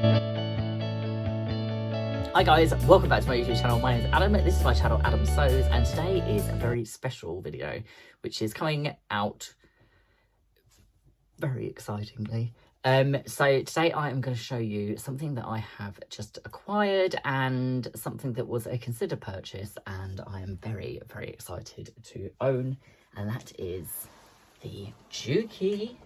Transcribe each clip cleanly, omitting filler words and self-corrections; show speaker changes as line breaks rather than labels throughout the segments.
Hi guys, welcome back to my YouTube channel. My name is Adam, this is my channel Adam Sews, and today is a very special video which is coming out very excitingly. So today I am going to show you something that I have just acquired and something that was a considered purchase, and I am very, very excited to own, and that is the Juki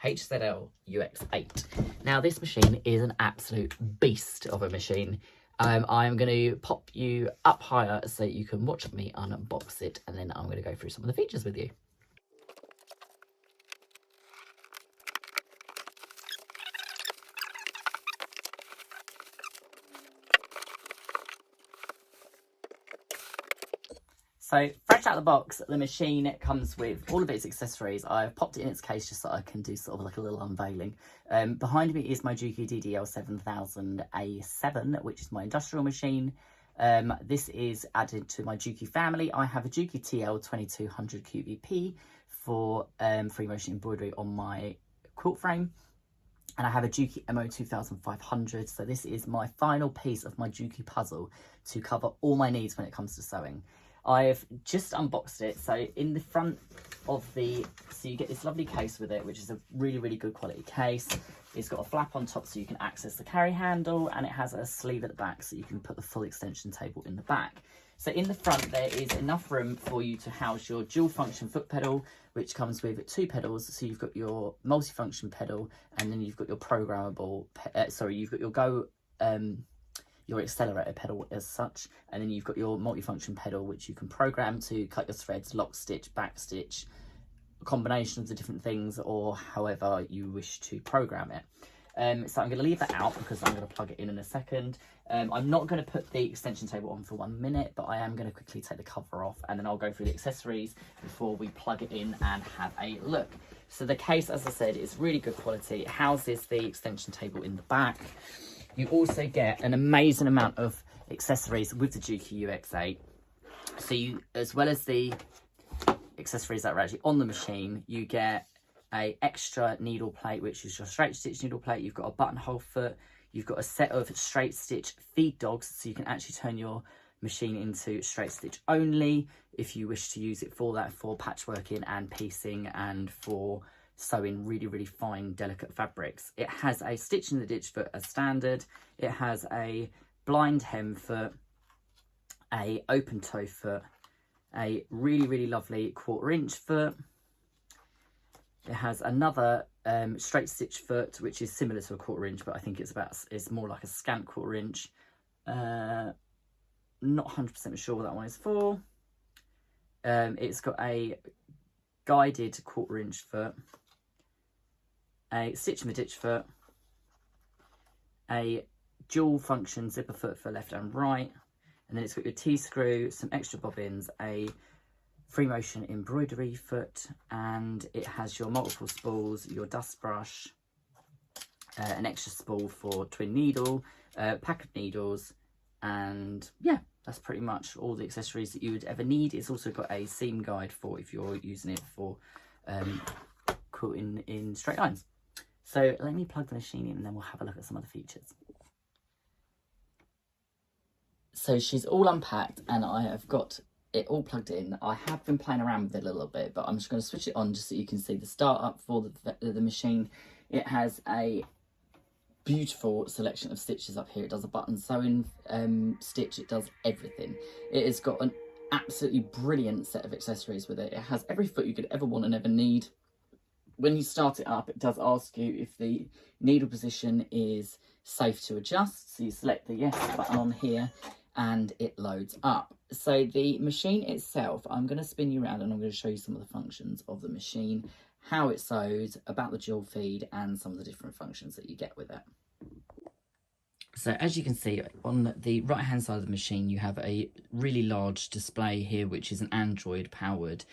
HZL UX8. Now this machine is an absolute beast of a machine. I'm going to pop you up higher so you can watch me unbox it, and then I'm going to go through some of the features with you. So fresh out of the box, the machine comes with all of its accessories. I've popped it in its case just so I can do sort of like a little unveiling. Behind me is my Juki DX4000A7, which is my industrial machine. This is added to my Juki family. I have a Juki TL2200QVP for free motion embroidery on my quilt frame. And I have a Juki MO2500. So this is my final piece of my Juki puzzle to cover all my needs when it comes to sewing. I've just unboxed it. So in the front of so you get this lovely case with it, which is a really, really good quality case. It's got a flap on top so you can access the carry handle, and it has a sleeve at the back so you can put the full extension table in the back. So in the front there is enough room for you to house your dual function foot pedal, which comes with 2 pedals. So you've got your multifunction pedal, and then you've got your programmable, you've got your accelerator pedal as such, and then you've got your multifunction pedal, which you can program to cut your threads, lock stitch, back stitch, a combination of the different things, or however you wish to program it. So I'm going to leave that out because I'm going to plug it in a second. I'm not going to put the extension table on for 1 minute, but I am going to quickly take the cover off, and then I'll go through the accessories before we plug it in and have a look. So the case, as I said, is really good quality. It houses the extension table in the back. You also get an amazing amount of accessories with the Juki UX8. So you, as well as the accessories that are actually on the machine, you get a extra needle plate, which is your straight stitch needle plate. You've got a buttonhole foot. You've got a set of straight stitch feed dogs, so you can actually turn your machine into straight stitch only if you wish to use it for that, for patchworking and piecing and for sewing really, really fine, delicate fabrics. It has a stitch in the ditch foot as standard. It has a blind hem foot, a open toe foot, a really, really lovely 1/4 inch foot. It has another straight stitch foot, which is similar to a 1/4 inch, but I think it's more like a scant 1/4 inch. Not 100% sure what that one is for. It's got a guided 1/4 inch foot, a stitch in the ditch foot, a dual function zipper foot for left and right, and then it's got your T-screw, some extra bobbins, a free motion embroidery foot, and it has your multiple spools, your dust brush, an extra spool for twin needle, pack of needles, and yeah, that's pretty much all the accessories that you would ever need. It's also got a seam guide for if you're using it for quilting in straight lines. So let me plug the machine in and then we'll have a look at some of the features. So she's all unpacked and I have got it all plugged in. I have been playing around with it a little bit, but I'm just going to switch it on just so you can see the startup for the machine. It has a beautiful selection of stitches up here. It does a button sewing stitch. It does everything. It has got an absolutely brilliant set of accessories with it. It has every foot you could ever want and ever need. When you start it up, it does ask you if the needle position is safe to adjust. So you select the yes button on here and it loads up. So the machine itself, I'm going to spin you around and I'm going to show you some of the functions of the machine, how it sews, about the dual feed, and some of the different functions that you get with it. So as you can see, on the right hand side of the machine, you have a really large display here, which is an Android powered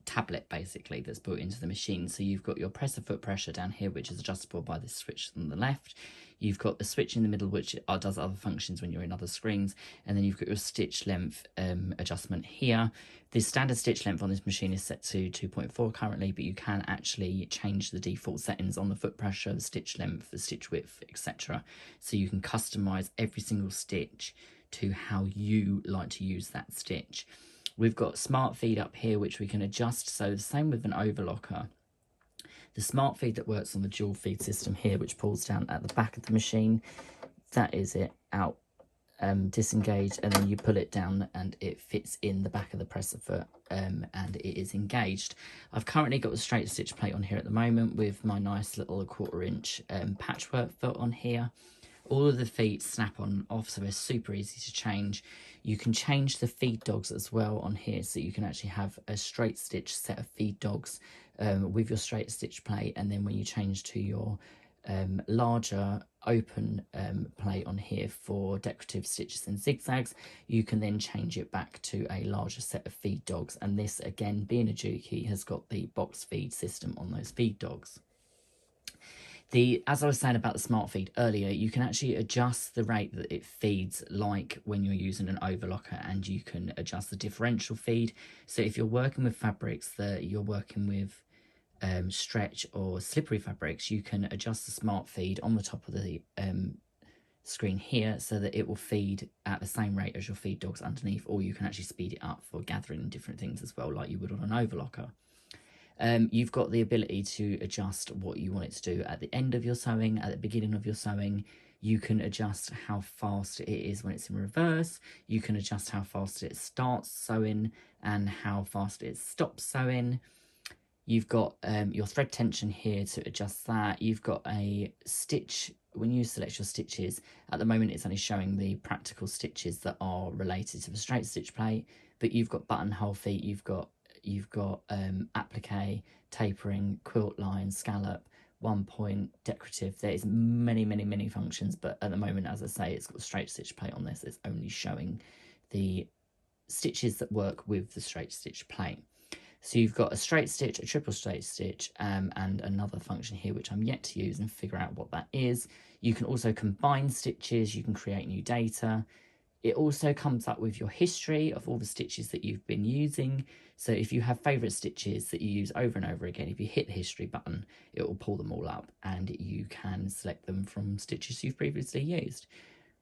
tablet basically that's built into the machine. So you've got your presser foot pressure down here, which is adjustable by this switch on the left. You've got the switch in the middle, which does other functions when you're in other screens, and then you've got your stitch length adjustment here. The standard stitch length on this machine is set to 2.4 currently, but you can actually change the default settings on the foot pressure, the stitch length, the stitch width, etc. So you can customize every single stitch to how you like to use that stitch. We've got smart feed up here, which we can adjust. So the same with an overlocker. The smart feed that works on the dual feed system here, which pulls down at the back of the machine, that is it out, disengaged, and then you pull it down and it fits in the back of the presser foot, and it is engaged. I've currently got the straight stitch plate on here at the moment with my nice little 1/4 inch patchwork foot on here. All of the feet snap on off, so they're super easy to change. You can change the feed dogs as well on here, so you can actually have a straight stitch set of feed dogs with your straight stitch plate, and then when you change to your larger open plate on here for decorative stitches and zigzags, you can then change it back to a larger set of feed dogs. And this, again, being a Juki, has got the box feed system on those feed dogs. As I was saying about the smart feed earlier, you can actually adjust the rate that it feeds like when you're using an overlocker, and you can adjust the differential feed. So if you're working with fabrics that you're working with stretch or slippery fabrics, you can adjust the smart feed on the top of the screen here so that it will feed at the same rate as your feed dogs underneath, or you can actually speed it up for gathering different things as well, like you would on an overlocker. You've got the ability to adjust what you want it to do at the end of your sewing, at the beginning of your sewing. You can adjust how fast it is when it's in reverse. You can adjust how fast it starts sewing and how fast it stops sewing. You've got your thread tension here to adjust that. You've got a stitch. When you select your stitches, at the moment it's only showing the practical stitches that are related to the straight stitch plate, but you've got buttonhole feet, you've got applique, tapering, quilt line, scallop, 1 point, decorative. There is many functions, but at the moment, as I say, it's got a straight stitch plate on this. It's only showing the stitches that work with the straight stitch plate. So you've got a straight stitch, a triple straight stitch, and another function here which I'm yet to use and figure out what that is. You can also combine stitches, you can create new data. It also comes up with your history of all the stitches that you've been using. So if you have favourite stitches that you use over and over again, if you hit the history button, it will pull them all up and you can select them from stitches you've previously used.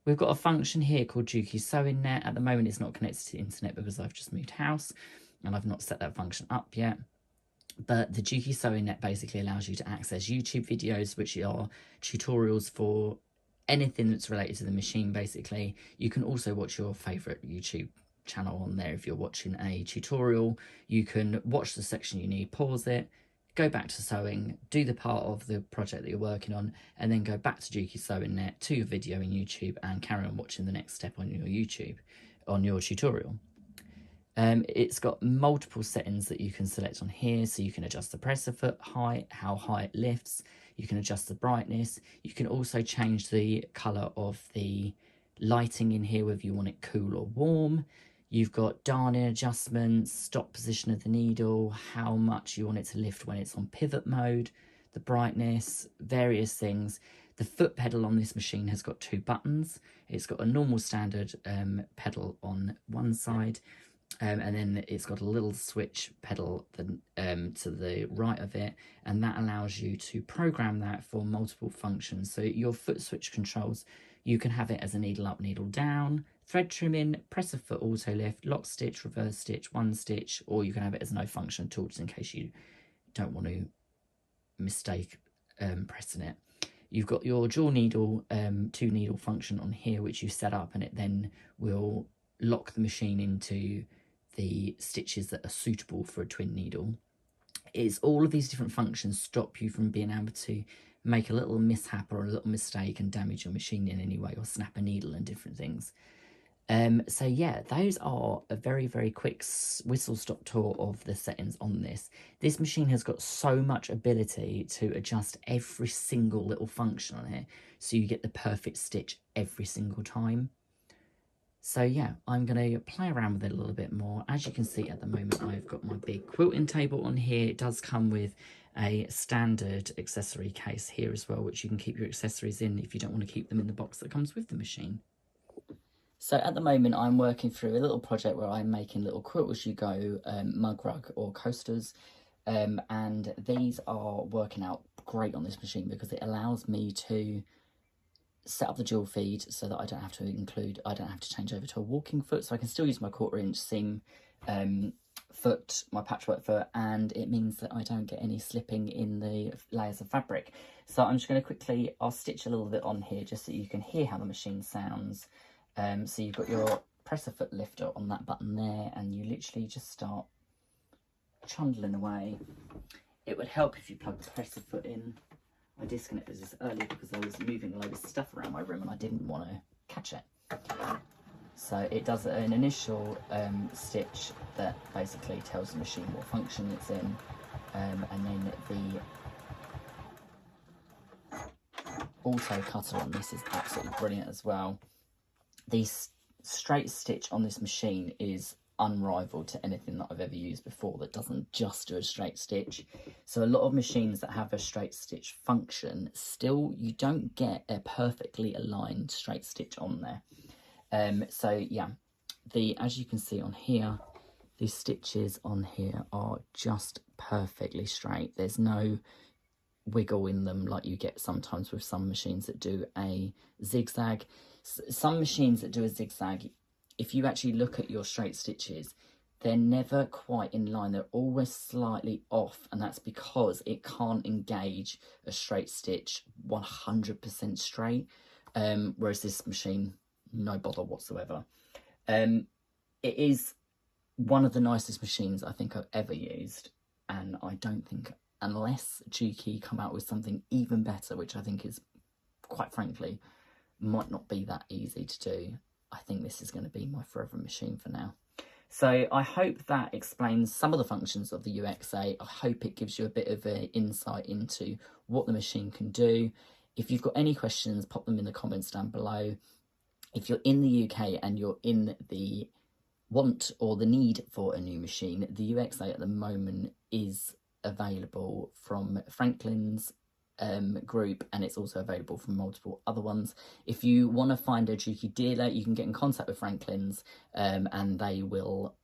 We've got a function here called Juki Sewing Net. At the moment, it's not connected to the internet because I've just moved house and I've not set that function up yet. But the Juki Sewing Net basically allows you to access YouTube videos, which are tutorials for anything that's related to the machine, basically. You can also watch your favourite YouTube channel on there. If you're watching a tutorial, you can watch the section you need, pause it, go back to sewing, do the part of the project that you're working on, and then go back to Juki Sewing Net to your video in YouTube and carry on watching the next step on your YouTube, on your tutorial. It's got multiple settings that you can select on here, so you can adjust the presser foot height, how high it lifts, you can adjust the brightness, you can also change the colour of the lighting in here, whether you want it cool or warm. You've got darning adjustments, stop position of the needle, how much you want it to lift when it's on pivot mode, the brightness, various things. The foot pedal on this machine has got 2 buttons. It's got a normal standard pedal on one side, and then it's got a little switch pedal to the right of it, and that allows you to program that for multiple functions. So your foot switch controls, you can have it as a needle up, needle down, thread trimming, presser foot auto lift, lock stitch, reverse stitch, one stitch, or you can have it as no function at all, just in case you don't want to mistake pressing it. You've got your dual needle, 2 needle function on here, which you set up, and it then will lock the machine into the stitches that are suitable for a twin needle. Is all of these different functions stop you from being able to make a little mishap or a little mistake and damage your machine in any way, or snap a needle and different things. So yeah, those are a very quick whistle-stop tour of the settings on this. This machine has got so much ability to adjust every single little function on here, so you get the perfect stitch every single time. So yeah, I'm going to play around with it a little bit more. As you can see at the moment, I've got my big quilting table on here. It does come with a standard accessory case here as well, which you can keep your accessories in if you don't want to keep them in the box that comes with the machine. So at the moment, I'm working through a little project where I'm making little quilt as you go mug rug or coasters. And these are working out great on this machine because it allows me to set up the dual feed so that I don't have to change over to a walking foot, so I can still use my 1/4 inch seam foot, my patchwork foot, and it means that I don't get any slipping in the layers of fabric. So I'm just going to I'll stitch a little bit on here just so you can hear how the machine sounds. So you've got your presser foot lifter on that button there, and you literally just start trundling away. It would help if you plug the presser foot in. I disconnected this earlier because I was moving a load of stuff around my room and I didn't want to catch it. So it does an initial stitch that basically tells the machine what function it's in, and then the auto cutter on this is absolutely brilliant as well. The straight stitch on this machine is unrivaled to anything that I've ever used before that doesn't just do a straight stitch. So a lot of machines that have a straight stitch function, still you don't get a perfectly aligned straight stitch on there. So yeah, as you can see on here, the stitches on here are just perfectly straight. There's no wiggle in them like you get sometimes with some machines that do a zigzag. Some machines that do a zigzag, if you actually look at your straight stitches, they're never quite in line. They're always slightly off, and that's because it can't engage a straight stitch 100% straight, whereas this machine, no bother whatsoever. It is one of the nicest machines I think I've ever used, and I don't think, unless Juki come out with something even better, which I think is, quite frankly, might not be that easy to do, I think this is going to be my forever machine for now. So I hope that explains some of the functions of the UX8. I hope it gives you a bit of an insight into what the machine can do. If you've got any questions, pop them in the comments down below. If you're in the UK and you're in the want or the need for a new machine, the UX8 at the moment is available from Franklin's group, and it's also available from multiple other ones. If you want to find a Juki dealer, you can get in contact with Franklin's, and they will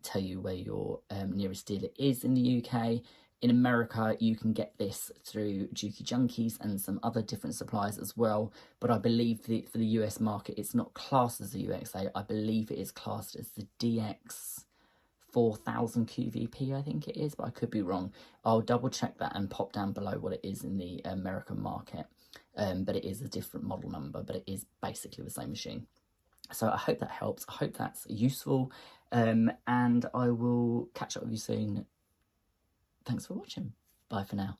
tell you where your nearest dealer is in the UK. In America, you can get this through JukiJunkies and some other different suppliers as well. But I believe for the US market, it's not classed as a UX8. I believe it is classed as the DX4000QVP, I think it is, but I could be wrong. I'll double check that and pop down below what it is in the American market. But it is a different model number, but it is basically the same machine. So I hope that helps. I hope that's useful. And I will catch up with you soon. Thanks for watching. Bye for now.